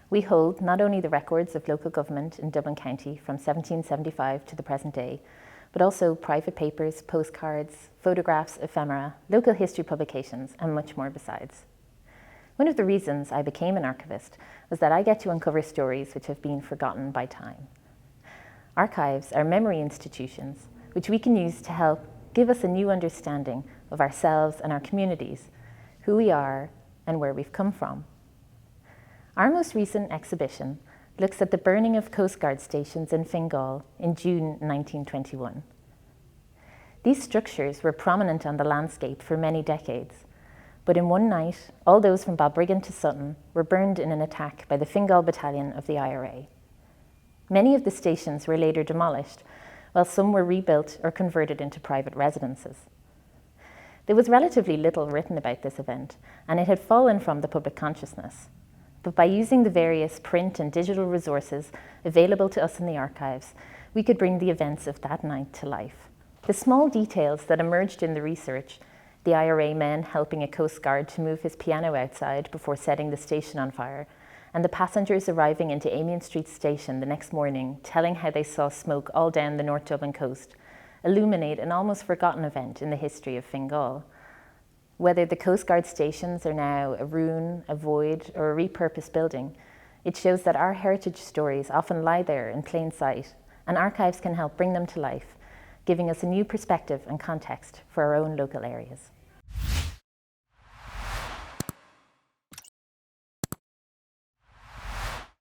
We hold not only the records of local government in Dublin County from 1775 to the present day, but also private papers, postcards, photographs, ephemera, local history publications, and much more besides. One of the reasons I became an archivist was that I get to uncover stories which have been forgotten by time. Archives are memory institutions which we can use to help give us a new understanding of ourselves and our communities, who we are and where we've come from. Our most recent exhibition looks at the burning of Coast Guard stations in Fingal in June 1921. These structures were prominent on the landscape for many decades, but in one night, all those from Balbriggan to Sutton were burned in an attack by the Fingal Battalion of the IRA. Many of the stations were later demolished, while some were rebuilt or converted into private residences. There was relatively little written about this event, and it had fallen from the public consciousness. But by using the various print and digital resources available to us in the archives, we could bring the events of that night to life. The small details that emerged in the research, the IRA men helping a Coast Guard to move his piano outside before setting the station on fire, and the passengers arriving into Amiens Street Station the next morning telling how they saw smoke all down the North Dublin coast, illuminate an almost forgotten event in the history of Fingal. Whether the Coast Guard stations are now a ruin, a void, or a repurposed building, it shows that our heritage stories often lie there in plain sight, and archives can help bring them to life, giving us a new perspective and context for our own local areas.